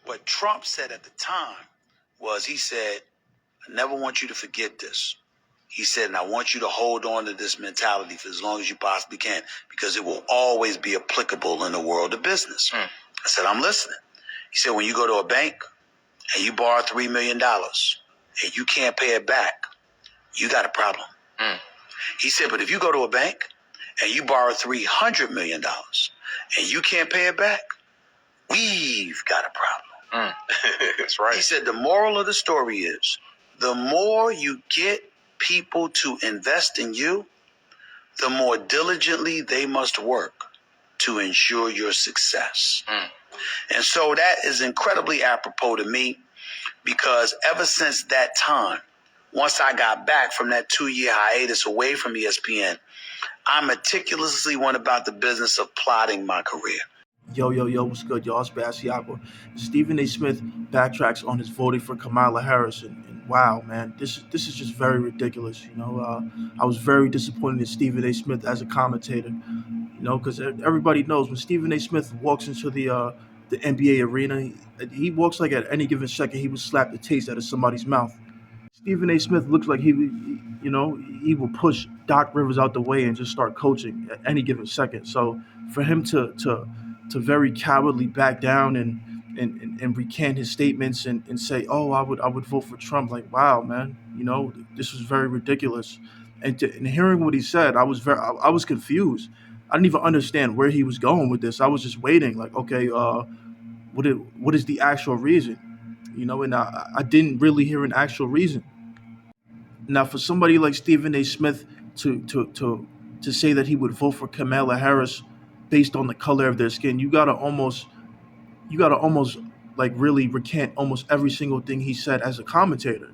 what Trump said at the time was, he said, I never want you to forget this. He said, and I want you to hold on to this mentality for as long as you possibly can, because it will always be applicable in the world of business. I said, I'm listening. He said, when you go to a bank and you borrow $3 million and you can't pay it back, you got a problem. He said, but if you go to a bank and you borrow $300 million and you can't pay it back, we've got a problem. That's right. He said, the moral of the story is, the more you get people to invest in you, the more diligently they must work to ensure your success. And so that is incredibly apropos to me, because ever since that time, once I got back from that 2-year hiatus away from ESPN, I meticulously went about the business of plotting my career. Yo, what's good, y'all? It's Bassey, Akwa. Stephen A. Smith backtracks on his voting for Kamala Harris, and wow, man, this is just very ridiculous. I was very disappointed in Stephen A. Smith as a commentator. Because everybody knows when Stephen A. Smith walks into the NBA arena, he walks like at any given second he would slap the taste out of somebody's mouth. Stephen A. Smith looks like he will push Doc Rivers out the way and just start coaching at any given second. So for him to very cowardly back down and recant his statements and say, oh, I would vote for Trump, like, wow, man, this was very ridiculous. And hearing what he said, I was confused. I didn't even understand where he was going with this. I was just waiting, like, okay, what is the actual reason? And I didn't really hear an actual reason. Now, for somebody like Stephen A. Smith to say that he would vote for Kamala Harris based on the color of their skin, you gotta almost like really recant almost every single thing he said as a commentator,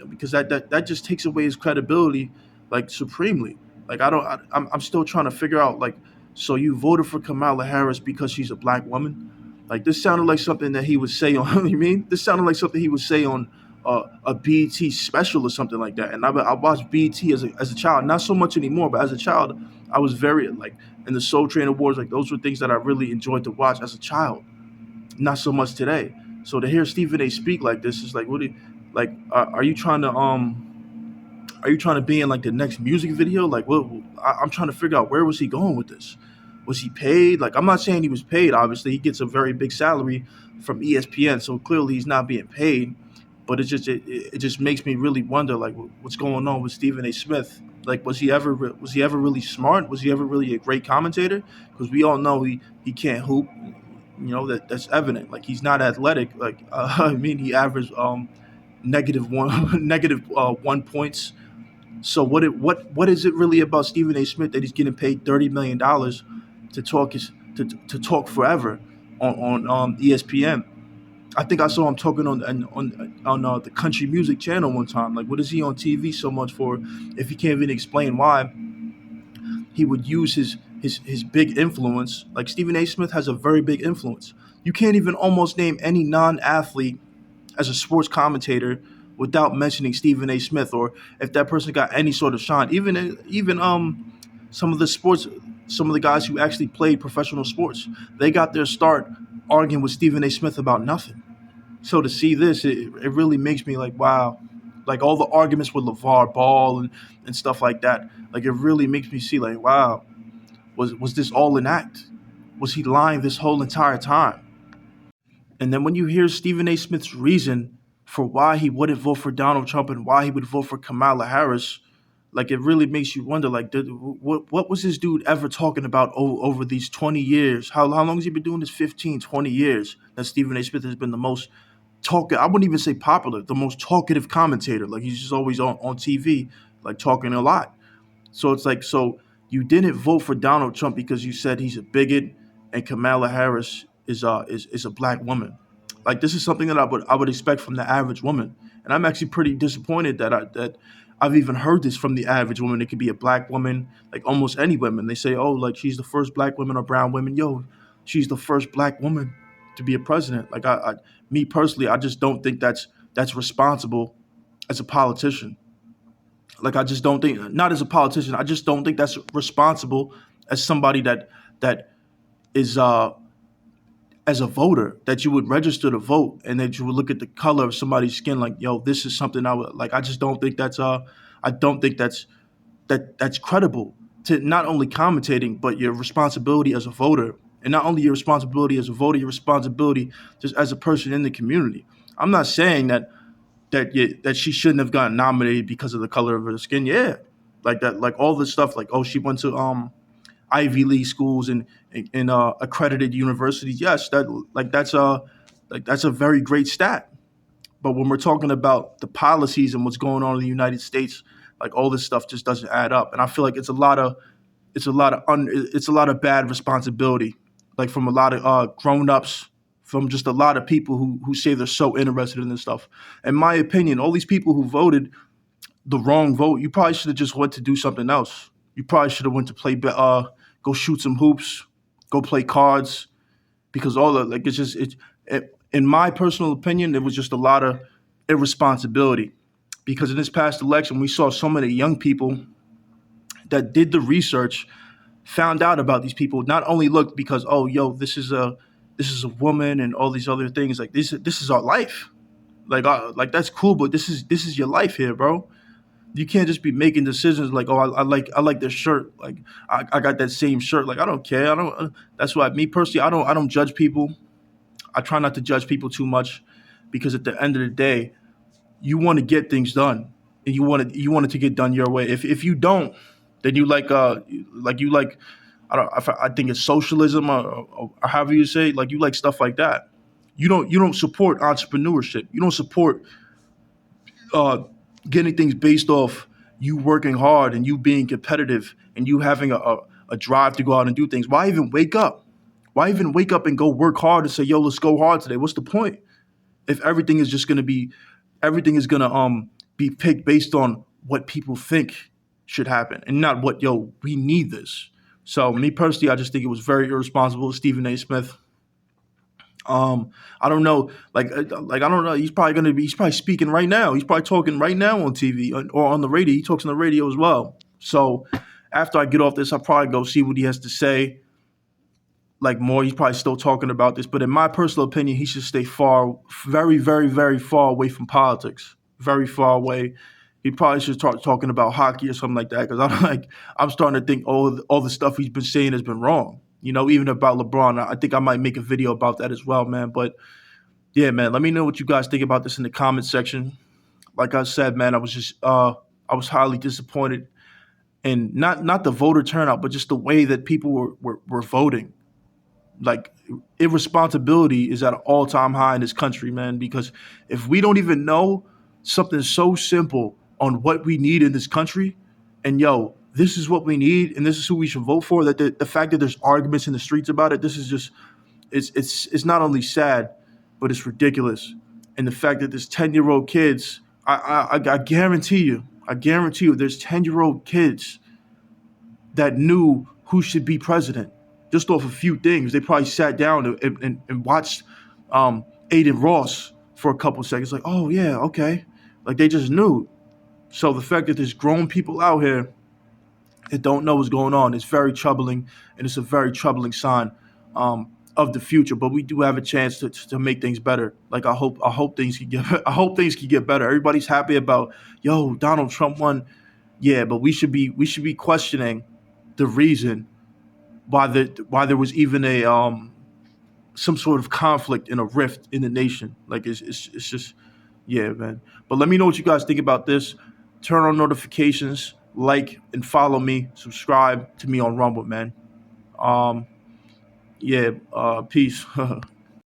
because that just takes away his credibility, like, supremely. Like, I'm still trying to figure out, like, so you voted for Kamala Harris because she's a black woman? Like, this sounded like something that he would say on, this sounded like something he would say on a BET special or something like that. And I watched BET as a child, not so much anymore, but as a child, I was very, like, in the Soul Train Awards, like, those were things that I really enjoyed to watch as a child. Not so much today. So to hear Stephen A. speak like this is like, are you trying to be in, like, the next music video? Like, what? I'm trying to figure out, where was he going with this? Was he paid? Like, I'm not saying he was paid. Obviously, he gets a very big salary from ESPN, so clearly he's not being paid. But it just makes me really wonder, like, what's going on with Stephen A. Smith? Like, was he ever really smart? Was he ever really a great commentator? Because we all know he can't hoop. That's evident. Like, he's not athletic. Like, he averaged negative 1 points. So what is it really about Stephen A. Smith that he's getting paid $30 million to talk forever on ESPN? I think I saw him talking on the country music channel one time. Like, what is he on TV so much for if he can't even explain why he would use his big influence? Like, Stephen A. Smith has a very big influence. You can't even almost name any non-athlete as a sports commentator without mentioning Stephen A. Smith, or if that person got any sort of shine. Even some of the guys who actually played professional sports, they got their start arguing with Stephen A. Smith about nothing. So to see this, it really makes me like, wow. Like, all the arguments with LeVar Ball and stuff like that, like, it really makes me see, like, wow, was this all an act? Was he lying this whole entire time? And then when you hear Stephen A. Smith's reason for why he wouldn't vote for Donald Trump and why he would vote for Kamala Harris, like, it really makes you wonder, like, what was this dude ever talking about over these 20 years? How long has he been doing this? 15, 20 years that Stephen A. Smith has been the most I wouldn't even say popular, the most talkative commentator. Like, he's just always on TV, like, talking a lot. So it's like, so you didn't vote for Donald Trump because you said he's a bigot and Kamala Harris is a black woman. Like, this is something that I would expect from the average woman. And I'm actually pretty disappointed that I've even heard this from the average woman. It could be a black woman, like almost any woman. They say, oh, like, she's the first black woman or brown woman. Yo, she's the first black woman to be a president. Like, me personally, I just don't think that's responsible as a politician. Like, I just don't think, not as a politician, I just don't think that's responsible as somebody that is as a voter, that you would register to vote, and that you would look at the color of somebody's skin like, yo, this is something I would like. I just don't think that's I don't think that's credible to not only commentating, but your responsibility as a voter. And not only your responsibility as a voter, your responsibility just as a person in the community. I'm not saying that she shouldn't have gotten nominated because of the color of her skin. Yeah, like that, like all this stuff. Like, oh, she went to Ivy League schools and accredited universities. Yes, that's a very great stat. But when we're talking about the policies and what's going on in the United States, like all this stuff just doesn't add up. And I feel like it's a lot of bad responsibility, like from a lot of grown ups, from just a lot of people who say they're so interested in this stuff. In my opinion, all these people who voted the wrong vote, you probably should have just went to do something else. You probably should have went to go shoot some hoops, go play cards, because all the like in my personal opinion, it was just a lot of irresponsibility. Because in this past election, we saw so many young people that did the research, found out about these people, not only looked because, oh, yo, this is a woman and all these other things. Like this is our life. Like that's cool, but this is your life here, bro. You can't just be making decisions like, oh, I like this shirt. Like I got that same shirt. Like I don't care. I don't. That's why me personally, I don't judge people. I try not to judge people too much, because at the end of the day, you want to get things done, and you want it to get done your way. If you don't, then you like I think it's socialism, or however you say, like you like stuff like that. You don't support entrepreneurship. You don't support uh, getting things based off you working hard and you being competitive and you having a drive to go out and do things. Why even wake up? Why even wake up and go work hard and say, yo, let's go hard today? What's the point if everything is gonna be picked based on what people think should happen and not what, yo, we need this. So me personally, I just think it was very irresponsible, Stephen A. Smith. I don't know, like I don't know. He's probably speaking right now. He's probably talking right now on TV or on the radio. He talks on the radio as well. So after I get off this, I'll probably go see what he has to say. Like more, he's probably still talking about this. But in my personal opinion, he should stay very, very, very far away from politics. Very far away. He probably should start talking about hockey or something like that. Because I'm starting to think all the stuff he's been saying has been wrong. Even about LeBron. I think I might make a video about that as well, man. But yeah, man, let me know what you guys think about this in the comment section. Like I said, man, I was highly disappointed, and not the voter turnout, but just the way that people were voting. Like irresponsibility is at an all-time high in this country, man, because if we don't even know something so simple on what we need in this country, and yo, this is what we need and this is who we should vote for, that the fact that there's arguments in the streets about it, this is just it's not only sad, but it's ridiculous. And the fact that there's 10-year-old kids, I guarantee you there's 10-year-old kids that knew who should be president just off a few things. They probably sat down and watched Aiden Ross for a couple seconds, like, oh yeah, okay, like they just knew. So the fact that there's grown people out here that don't know what's going on is very troubling, and it's a very troubling sign of the future. But we do have a chance to make things better. Like I hope things can get I hope things can get better. Everybody's happy about, yo, Donald Trump won. Yeah, but we should be questioning the reason why there was even a some sort of conflict and a rift in the nation. Like it's just, yeah, man. But let me know what you guys think about this. Turn on notifications, like and follow me, subscribe to me on Rumble, man. Um, yeah, peace.